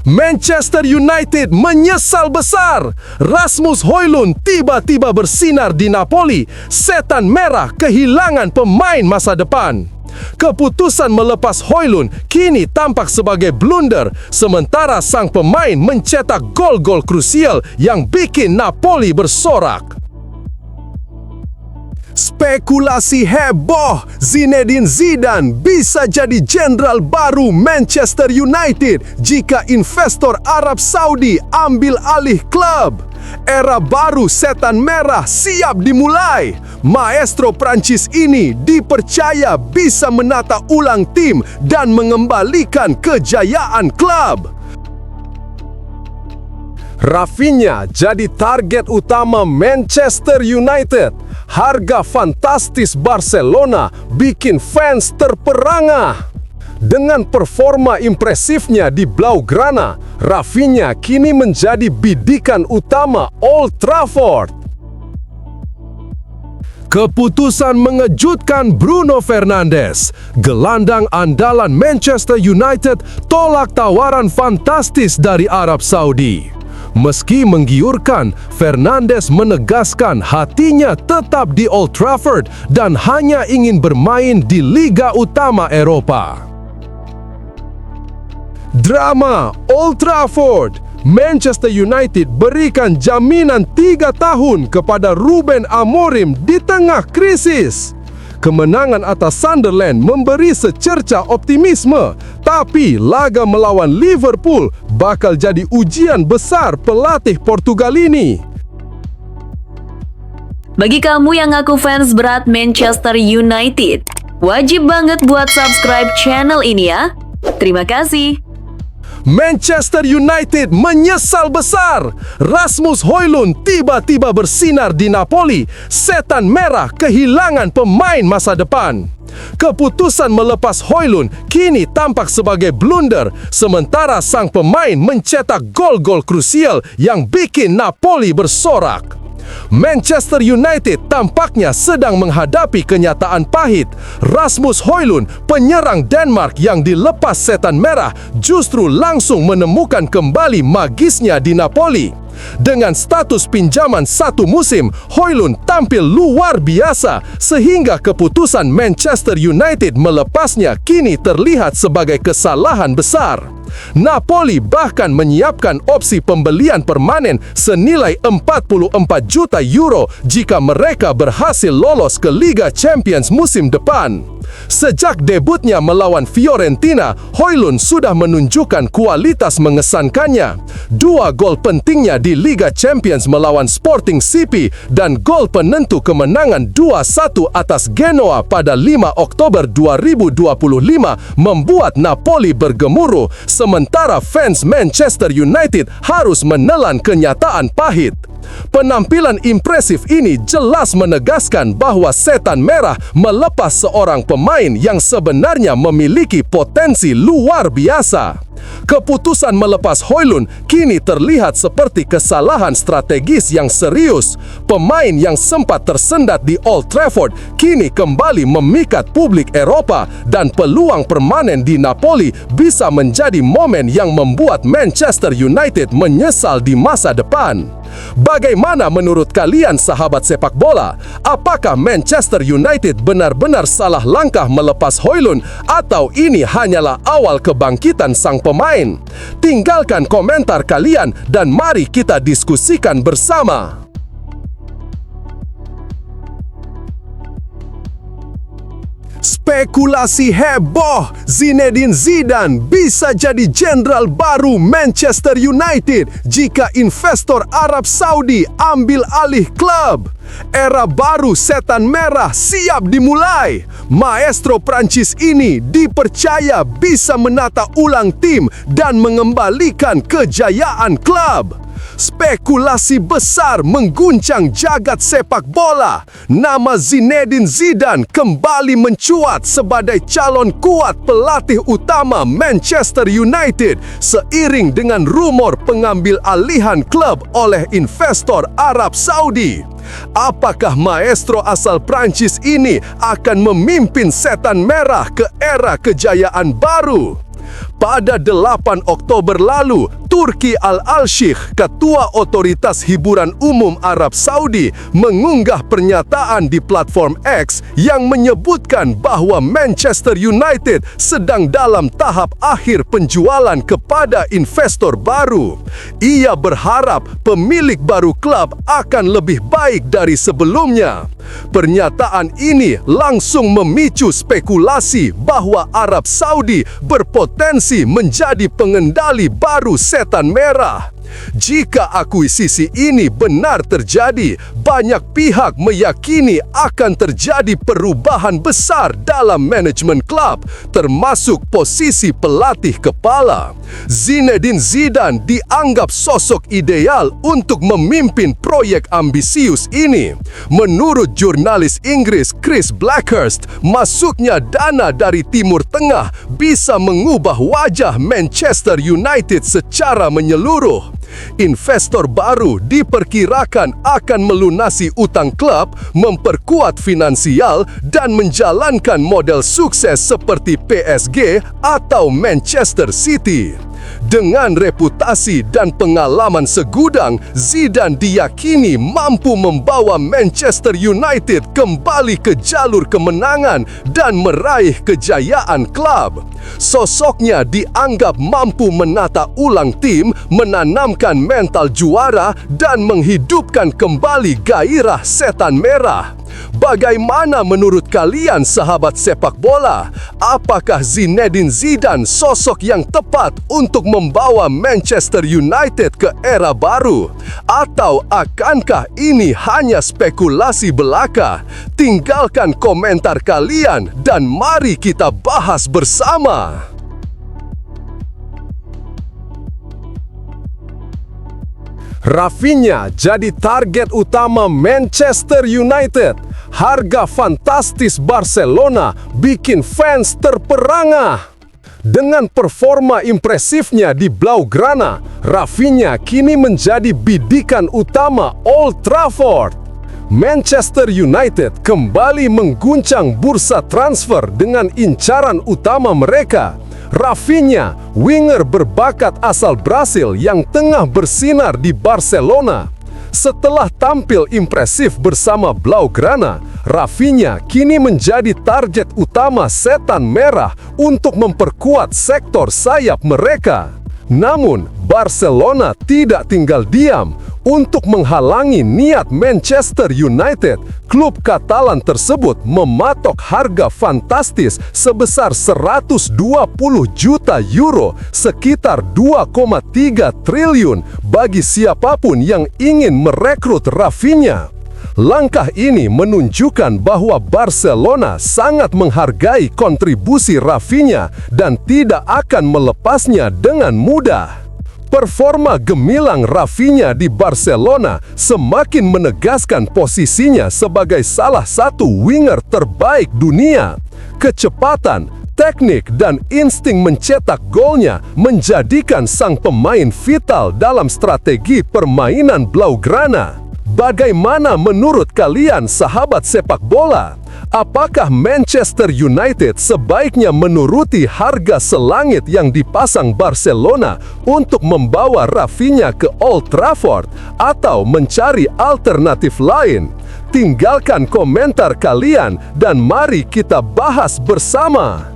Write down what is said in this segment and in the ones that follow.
Manchester United menyesal besar. Rasmus Højlund tiba-tiba bersinar di Napoli. Setan Merah kehilangan pemain masa depan. Keputusan melepas Højlund kini tampak sebagai blunder, sementara sang pemain mencetak gol-gol krusial yang bikin Napoli bersorak. Spekulasi heboh, Zinedine Zidane bisa jadi jenderal baru Manchester United jika investor Arab Saudi ambil alih klub. Era baru Setan Merah siap dimulai. Maestro Prancis ini dipercaya bisa menata ulang tim dan mengembalikan kejayaan klub. Rafinha jadi target utama Manchester United. Harga fantastis Barcelona bikin fans terperangah. Dengan performa impresifnya di Blaugrana, Rafinha kini menjadi bidikan utama Old Trafford. Keputusan mengejutkan Bruno Fernandes. Gelandang andalan Manchester United tolak tawaran fantastis dari Arab Saudi. Meski menggiurkan, Fernandes menegaskan hatinya tetap di Old Trafford dan hanya ingin bermain di Liga Utama Eropa. Drama Old Trafford. Manchester United berikan jaminan 3 tahun kepada Ruben Amorim di tengah krisis. Kemenangan atas Sunderland memberi secerca optimisme, tapi laga melawan Liverpool bakal jadi ujian besar pelatih Portugal ini. Bagi kamu yang ngaku fans berat Manchester United, wajib banget buat subscribe channel ini ya. Terima kasih. Manchester United menyesal besar. Rasmus Højlund tiba-tiba bersinar di Napoli. Setan Merah kehilangan pemain masa depan. Keputusan melepas Højlund kini tampak sebagai blunder, sementara sang pemain mencetak gol-gol krusial yang bikin Napoli bersorak. Manchester United tampaknya sedang menghadapi kenyataan pahit. Rasmus Højlund, penyerang Denmark yang dilepas Setan Merah, justru langsung menemukan kembali magisnya di Napoli. Dengan status pinjaman 1 musim, Højlund tampil luar biasa sehingga keputusan Manchester United melepasnya kini terlihat sebagai kesalahan besar. Napoli bahkan menyiapkan opsi pembelian permanen senilai 44 juta euro jika mereka berhasil lolos ke Liga Champions musim depan. Sejak debutnya melawan Fiorentina, Højlund sudah menunjukkan kualitas mengesankannya. 2 gol pentingnya di Liga Champions melawan Sporting CP dan gol penentu kemenangan 2-1 atas Genoa pada 5 Oktober 2025 membuat Napoli bergemuruh, sementara fans Manchester United harus menelan kenyataan pahit. Penampilan impresif ini jelas menegaskan bahwa Setan Merah melepas seorang pemain yang sebenarnya memiliki potensi luar biasa. Keputusan melepas Højlund kini terlihat seperti kesalahan strategis yang serius. Pemain yang sempat tersendat di Old Trafford kini kembali memikat publik Eropa dan peluang permanen di Napoli bisa menjadi momen yang membuat Manchester United menyesal di masa depan. Bagaimana menurut kalian sahabat sepak bola? Apakah Manchester United benar-benar salah langkah melepas Højlund atau ini hanyalah awal kebangkitan sang pemain? Tinggalkan komentar kalian dan mari kita diskusikan bersama. Spekulasi heboh, Zinedine Zidane bisa jadi jenderal baru Manchester United jika investor Arab Saudi ambil alih klub. Era baru Setan Merah siap dimulai. Maestro Prancis ini dipercaya bisa menata ulang tim dan mengembalikan kejayaan klub. Spekulasi besar mengguncang jagat sepak bola. Nama Zinedine Zidane kembali mencuat sebagai calon kuat pelatih utama Manchester United seiring dengan rumor pengambil alihan klub oleh investor Arab Saudi. Apakah maestro asal Prancis ini akan memimpin Setan Merah ke era kejayaan baru? Pada 8 Oktober lalu, Turki Al-Sheikh, Ketua Otoritas Hiburan Umum Arab Saudi, mengunggah pernyataan di platform X yang menyebutkan bahwa Manchester United sedang dalam tahap akhir penjualan kepada investor baru. Ia berharap pemilik baru klub akan lebih baik dari sebelumnya. Pernyataan ini langsung memicu spekulasi bahwa Arab Saudi berpotensi menjadi pengendali baru Setan Merah. Jika akuisisi ini benar terjadi, banyak pihak meyakini akan terjadi perubahan besar dalam manajemen klub, termasuk posisi pelatih kepala. Zinedine Zidane dianggap sosok ideal untuk memimpin proyek ambisius ini. Menurut jurnalis Inggris Chris Blackhurst, masuknya dana dari Timur Tengah bisa mengubah wajah Manchester United secara menyeluruh. Investor baru diperkirakan akan melunasi utang klub, memperkuat finansial, dan menjalankan model sukses seperti PSG atau Manchester City. Dengan reputasi dan pengalaman segudang, Zidane diyakini mampu membawa Manchester United kembali ke jalur kemenangan dan meraih kejayaan klub. Sosoknya dianggap mampu menata ulang tim, menanamkan mental juara, dan menghidupkan kembali gairah Setan Merah. Bagaimana menurut kalian sahabat sepak bola? Apakah Zinedine Zidane sosok yang tepat untuk membawa Manchester United ke era baru? Atau akankah ini hanya spekulasi belaka? Tinggalkan komentar kalian dan mari kita bahas bersama. Rafinha jadi target utama Manchester United. Harga fantastis Barcelona bikin fans terperangah. Dengan performa impresifnya di Blaugrana, Rafinha kini menjadi bidikan utama Old Trafford. Manchester United kembali mengguncang bursa transfer dengan incaran utama mereka. Rafinha, winger berbakat asal Brasil yang tengah bersinar di Barcelona. Setelah tampil impresif bersama Blaugrana, Rafinha kini menjadi target utama Setan Merah untuk memperkuat sektor sayap mereka. Namun, Barcelona tidak tinggal diam. Untuk menghalangi niat Manchester United, klub Katalan tersebut mematok harga fantastis sebesar 120 juta euro, sekitar 2,3 triliun bagi siapapun yang ingin merekrut Rafinha. Langkah ini menunjukkan bahwa Barcelona sangat menghargai kontribusi Rafinha dan tidak akan melepasnya dengan mudah. Performa gemilang Rafinha di Barcelona semakin menegaskan posisinya sebagai salah satu winger terbaik dunia. Kecepatan, teknik, dan insting mencetak golnya menjadikan sang pemain vital dalam strategi permainan Blaugrana. Bagaimana menurut kalian sahabat sepak bola? Apakah Manchester United sebaiknya menuruti harga selangit yang dipasang Barcelona untuk membawa Rafinha ke Old Trafford atau mencari alternatif lain? Tinggalkan komentar kalian dan mari kita bahas bersama.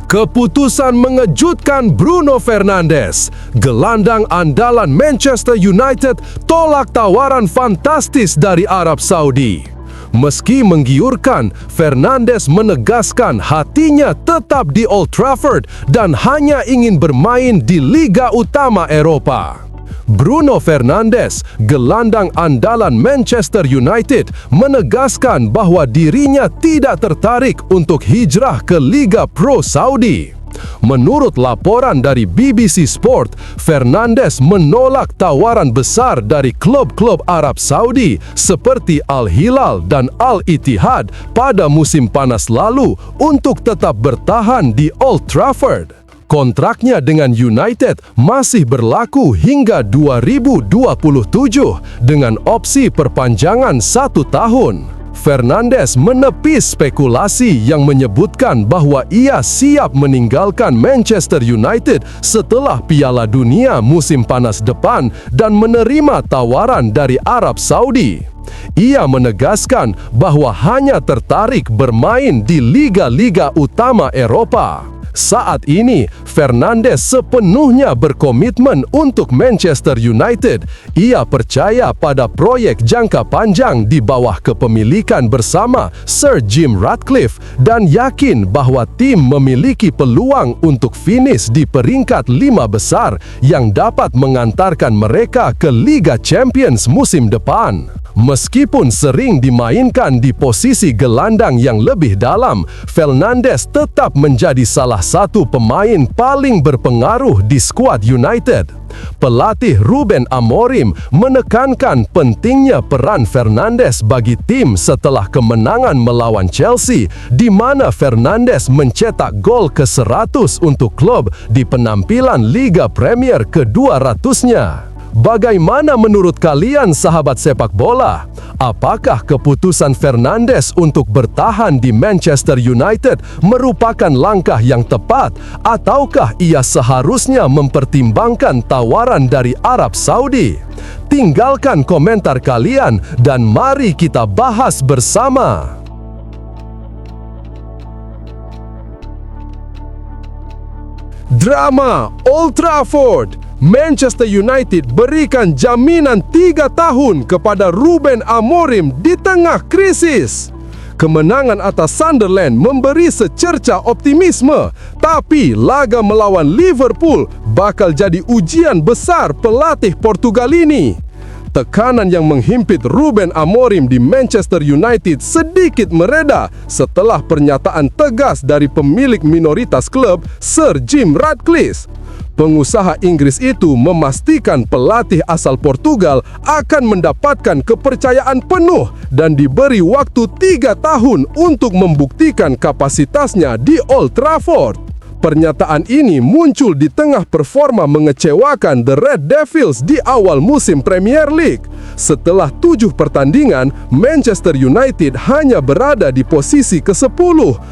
Keputusan mengejutkan Bruno Fernandes. Gelandang andalan Manchester United tolak tawaran fantastis dari Arab Saudi. Meski menggiurkan, Fernandes menegaskan hatinya tetap di Old Trafford dan hanya ingin bermain di Liga Utama Eropa. Bruno Fernandes, gelandang andalan Manchester United, menegaskan bahwa dirinya tidak tertarik untuk hijrah ke Liga Pro Saudi. Menurut laporan dari BBC Sport, Fernandes menolak tawaran besar dari klub-klub Arab Saudi seperti Al Hilal dan Al Ittihad pada musim panas lalu untuk tetap bertahan di Old Trafford. Kontraknya dengan United masih berlaku hingga 2027 dengan opsi perpanjangan 1 tahun. Fernandes menepis spekulasi yang menyebutkan bahwa ia siap meninggalkan Manchester United setelah Piala Dunia musim panas depan dan menerima tawaran dari Arab Saudi. Ia menegaskan bahwa hanya tertarik bermain di liga-liga utama Eropa. Saat ini, Fernandes sepenuhnya berkomitmen untuk Manchester United. Ia percaya pada proyek jangka panjang di bawah kepemilikan bersama Sir Jim Ratcliffe dan yakin bahwa tim memiliki peluang untuk finish di peringkat 5 besar yang dapat mengantarkan mereka ke Liga Champions musim depan. Meskipun sering dimainkan di posisi gelandang yang lebih dalam, Fernandes tetap menjadi salah satu pemain paling berpengaruh di skuad United. Pelatih Ruben Amorim menekankan pentingnya peran Fernandes bagi tim setelah kemenangan melawan Chelsea, di mana Fernandes mencetak gol ke-100 untuk klub di penampilan Liga Premier ke-200-nya. Bagaimana menurut kalian sahabat sepak bola? Apakah keputusan Fernandes untuk bertahan di Manchester United merupakan langkah yang tepat, ataukah ia seharusnya mempertimbangkan tawaran dari Arab Saudi? Tinggalkan komentar kalian dan mari kita bahas bersama. Drama Old Trafford. Manchester United berikan jaminan 3 tahun kepada Ruben Amorim di tengah krisis. Kemenangan atas Sunderland memberi secerca optimisme, tapi laga melawan Liverpool bakal jadi ujian besar pelatih Portugal ini. Tekanan yang menghimpit Ruben Amorim di Manchester United sedikit mereda setelah pernyataan tegas dari pemilik minoritas klub, Sir Jim Ratcliffe. Pengusaha Inggris itu memastikan pelatih asal Portugal akan mendapatkan kepercayaan penuh dan diberi waktu 3 tahun untuk membuktikan kapasitasnya di Old Trafford. Pernyataan ini muncul di tengah performa mengecewakan The Red Devils di awal musim Premier League. Setelah 7 pertandingan, Manchester United hanya berada di posisi ke-10,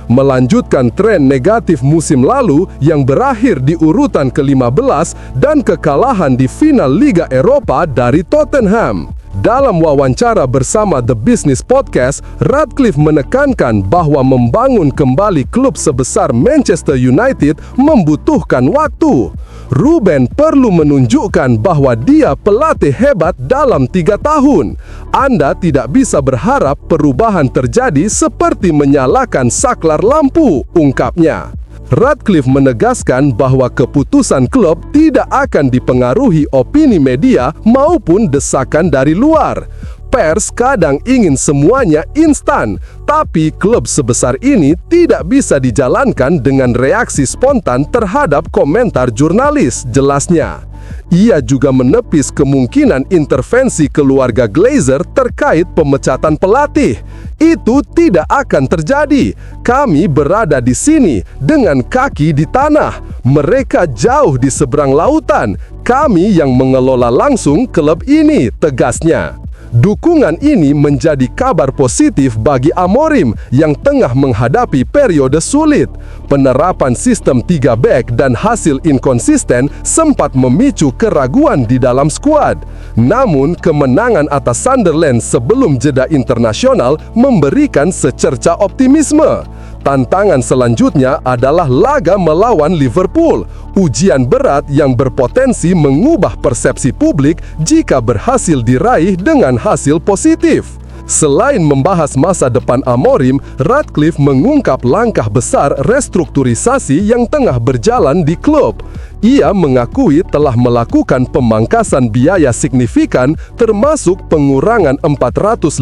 melanjutkan tren negatif musim lalu yang berakhir di urutan ke-15 dan kekalahan di final Liga Eropa dari Tottenham. Dalam wawancara bersama The Business Podcast, Ratcliffe menekankan bahwa membangun kembali klub sebesar Manchester United membutuhkan waktu. Ruben perlu menunjukkan bahwa dia pelatih hebat dalam 3 tahun. Anda tidak bisa berharap perubahan terjadi seperti menyalakan saklar lampu, ungkapnya. Ratcliffe menegaskan bahwa keputusan klub tidak akan dipengaruhi opini media maupun desakan dari luar. Pers kadang ingin semuanya instan, tapi klub sebesar ini tidak bisa dijalankan dengan reaksi spontan terhadap komentar jurnalis, jelasnya. Ia juga menepis kemungkinan intervensi keluarga Glazer terkait pemecatan pelatih. Itu tidak akan terjadi. Kami berada di sini dengan kaki di tanah. Mereka jauh di seberang lautan. Kami yang mengelola langsung klub ini, tegasnya. Dukungan ini menjadi kabar positif bagi Amorim yang tengah menghadapi periode sulit. Penerapan sistem 3 back dan hasil inkonsisten sempat memicu keraguan di dalam skuad. Namun, kemenangan atas Sunderland sebelum jeda internasional memberikan secerca optimisme. Tantangan selanjutnya adalah laga melawan Liverpool, ujian berat yang berpotensi mengubah persepsi publik jika berhasil diraih dengan hasil positif. Selain membahas masa depan Amorim, Ratcliffe mengungkap langkah besar restrukturisasi yang tengah berjalan di klub. Ia mengakui telah melakukan pemangkasan biaya signifikan termasuk pengurangan 450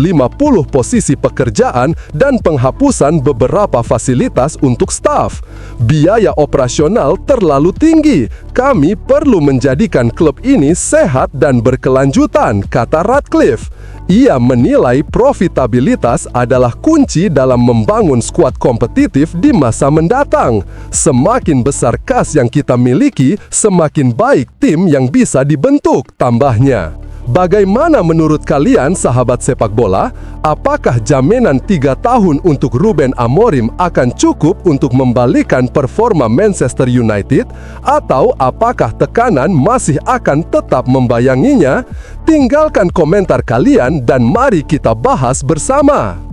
posisi pekerjaan dan penghapusan beberapa fasilitas untuk staf. Biaya operasional terlalu tinggi. Kami perlu menjadikan klub ini sehat dan berkelanjutan, kata Ratcliffe. Ia menilai profitabilitas adalah kunci dalam membangun skuad kompetitif di masa mendatang. Semakin besar kas yang kita miliki, semakin baik tim yang bisa dibentuk, tambahnya. Bagaimana menurut kalian sahabat sepak bola? Apakah jaminan 3 tahun untuk Ruben Amorim akan cukup untuk membalikan performa Manchester United? Atau apakah tekanan masih akan tetap membayanginya? Tinggalkan komentar kalian dan mari kita bahas bersama.